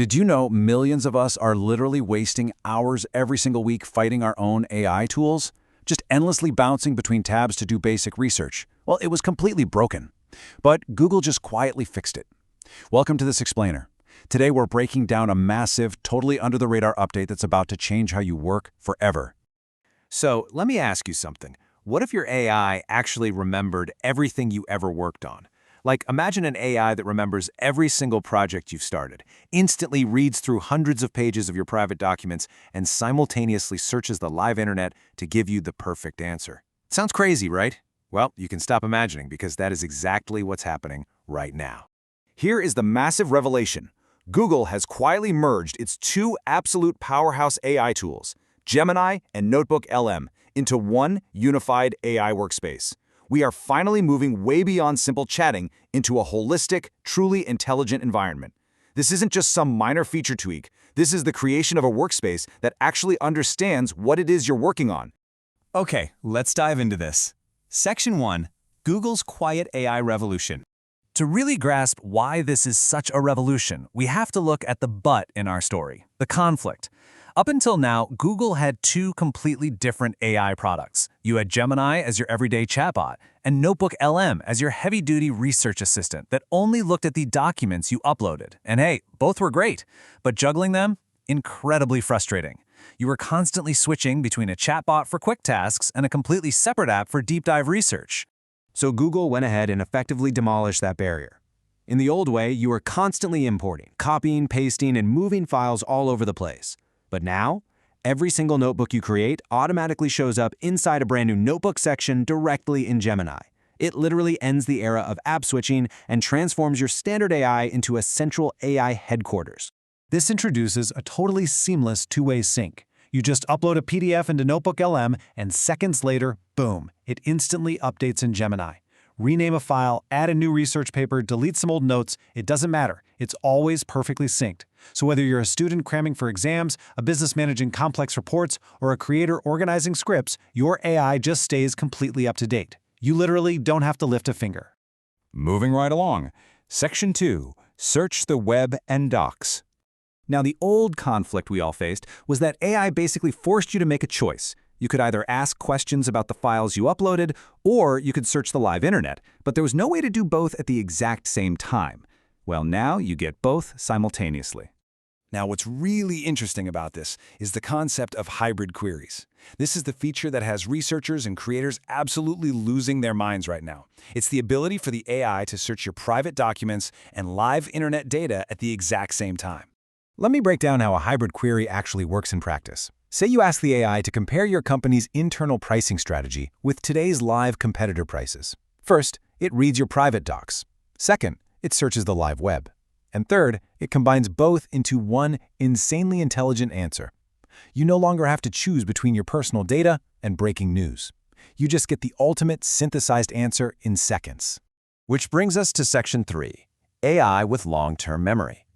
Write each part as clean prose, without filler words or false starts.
Did you know millions of us are literally wasting hours every single week fighting our own AI tools? Just endlessly bouncing between tabs to do basic research. Well, it was completely broken. But Google just quietly fixed it. Welcome to this explainer. Today we're breaking down a massive, totally under-the-radar update that's about to change how you work forever. So let me ask you something. What if your AI actually remembered everything you ever worked on? Like, imagine an AI that remembers every single project you've started, instantly reads through hundreds of pages of your private documents, and simultaneously searches the live internet to give you the perfect answer. Sounds crazy, right? Well, you can stop imagining because that is exactly what's happening right now. Here is the massive revelation. Google has quietly merged its two absolute powerhouse AI tools, Gemini and NotebookLM, into one unified AI workspace. We are finally moving way beyond simple chatting into a holistic, truly intelligent environment. This isn't just some minor feature tweak. This is the creation of a workspace that actually understands what it is you're working on. Okay, let's dive into this. Section 1. Google's Quiet AI Revolution. To really grasp why this is such a revolution, we have to look at the but in our story, the conflict. Up until now, Google had two completely different AI products. You had Gemini as your everyday chatbot, and NotebookLM as your heavy-duty research assistant that only looked at the documents you uploaded. And hey, both were great, but juggling them? Incredibly frustrating. You were constantly switching between a chatbot for quick tasks and a completely separate app for deep-dive research. So Google went ahead and effectively demolished that barrier. In the old way, you were constantly importing, copying, pasting, and moving files all over the place. But now, every single notebook you create automatically shows up inside a brand new notebook section directly in Gemini. It literally ends the era of app switching and transforms your standard AI into a central AI headquarters. This introduces a totally seamless two-way sync. You just upload a PDF into NotebookLM, and seconds later, boom, it instantly updates in Gemini. Rename a file, add a new research paper, delete some old notes, it doesn't matter. It's always perfectly synced. So whether you're a student cramming for exams, a business managing complex reports, or a creator organizing scripts, your AI just stays completely up to date. You literally don't have to lift a finger. Moving right along. Section 2. Search the web and docs. Now, the old conflict we all faced was that AI basically forced you to make a choice. You could either ask questions about the files you uploaded, or you could search the live internet, but there was no way to do both at the exact same time. Well, now you get both simultaneously. Now, what's really interesting about this is the concept of hybrid queries. This is the feature that has researchers and creators absolutely losing their minds right now. It's the ability for the AI to search your private documents and live internet data at the exact same time. Let me break down how a hybrid query actually works in practice. Say you ask the AI to compare your company's internal pricing strategy with today's live competitor prices. First, it reads your private docs. Second, it searches the live web. And third, it combines both into one insanely intelligent answer. You no longer have to choose between your personal data and breaking news. You just get the ultimate synthesized answer in seconds. Which brings us to Section 3. AI with long-term memory.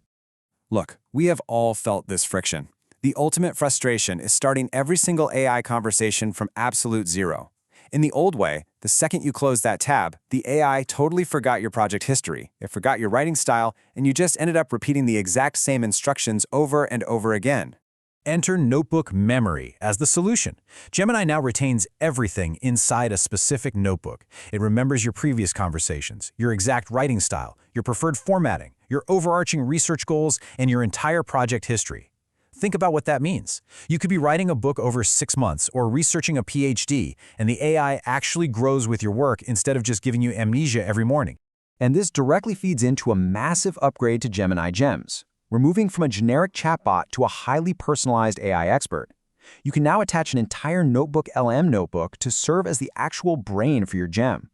Look, we have all felt this friction. The ultimate frustration is starting every single AI conversation from absolute zero. In the old way, the second you close that tab, the AI totally forgot your project history, it forgot your writing style, and you just ended up repeating the exact same instructions over and over again. Enter notebook memory as the solution. Gemini now retains everything inside a specific notebook. It remembers your previous conversations, your exact writing style, your preferred formatting, your overarching research goals, and your entire project history. Think about what that means. You could be writing a book over 6 months or researching a PhD, and the AI actually grows with your work instead of just giving you amnesia every morning. And this directly feeds into a massive upgrade to Gemini Gems. We're moving from a generic chatbot to a highly personalized AI expert. You can now attach an entire NotebookLM notebook to serve as the actual brain for your gem.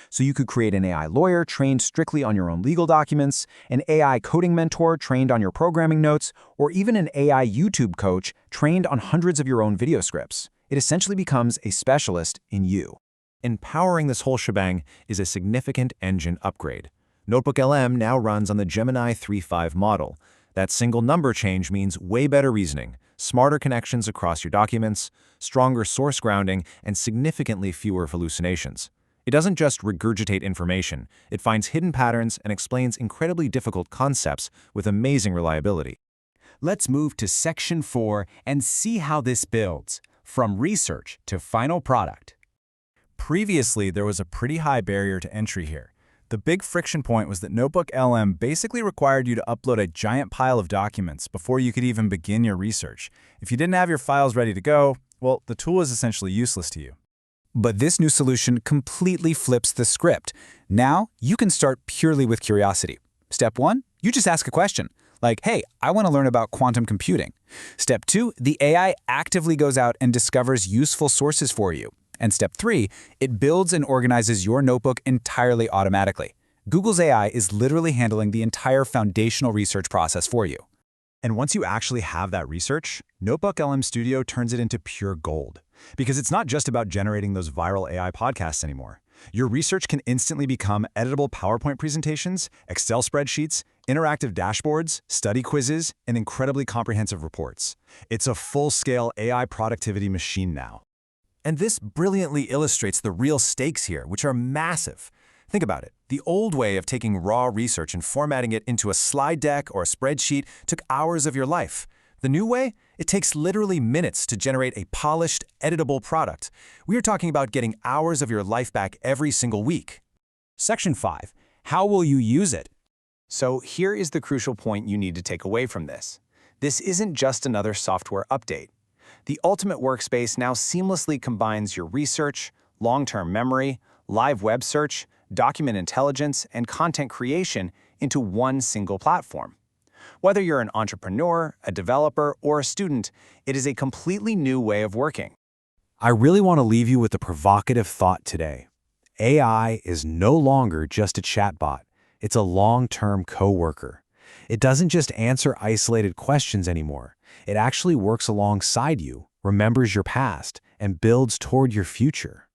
So you could create an AI lawyer trained strictly on your own legal documents, an AI coding mentor trained on your programming notes, or even an AI YouTube coach trained on hundreds of your own video scripts. It essentially becomes a specialist in you. Empowering this whole shebang is a significant engine upgrade. NotebookLM now runs on the Gemini 3.5 model. That single number change means way better reasoning, smarter connections across your documents, stronger source grounding, and significantly fewer hallucinations. It doesn't just regurgitate information, it finds hidden patterns and explains incredibly difficult concepts with amazing reliability. Let's move to Section 4 and see how this builds, from research to final product. Previously, there was a pretty high barrier to entry here. The big friction point was that NotebookLM basically required you to upload a giant pile of documents before you could even begin your research. If you didn't have your files ready to go, well, the tool is essentially useless to you. But this new solution completely flips the script. Now, you can start purely with curiosity. Step 1, you just ask a question, like, hey, I want to learn about quantum computing. Step 2, the AI actively goes out and discovers useful sources for you. And step 3, it builds and organizes your notebook entirely automatically. Google's AI is literally handling the entire foundational research process for you. And once you actually have that research, NotebookLM Studio turns it into pure gold. Because it's not just about generating those viral AI podcasts anymore. Your research can instantly become editable PowerPoint presentations, Excel spreadsheets, interactive dashboards, study quizzes, and incredibly comprehensive reports. It's a full-scale AI productivity machine now. And this brilliantly illustrates the real stakes here, which are massive. Think about it. The old way of taking raw research and formatting it into a slide deck or a spreadsheet took hours of your life. The new way? It takes literally minutes to generate a polished, editable product. We are talking about getting hours of your life back every single week. Section 5. How will you use it? So here is the crucial point you need to take away from this. This isn't just another software update. The ultimate workspace now seamlessly combines your research, long-term memory, live web search, document intelligence, and content creation into one single platform. Whether you're an entrepreneur, a developer, or a student, it is a completely new way of working. I really want to leave you with a provocative thought today. AI is no longer just a chatbot. It's a long-term coworker. It doesn't just answer isolated questions anymore. It actually works alongside you, remembers your past, and builds toward your future.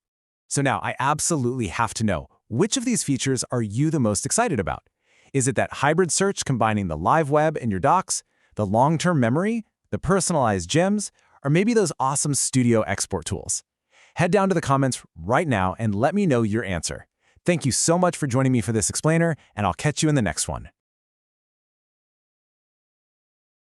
So now I absolutely have to know, which of these features are you the most excited about? Is it that hybrid search combining the live web and your docs, the long-term memory, the personalized gems, or maybe those awesome studio export tools? Head down to the comments right now and let me know your answer. Thank you so much for joining me for this explainer, and I'll catch you in the next one.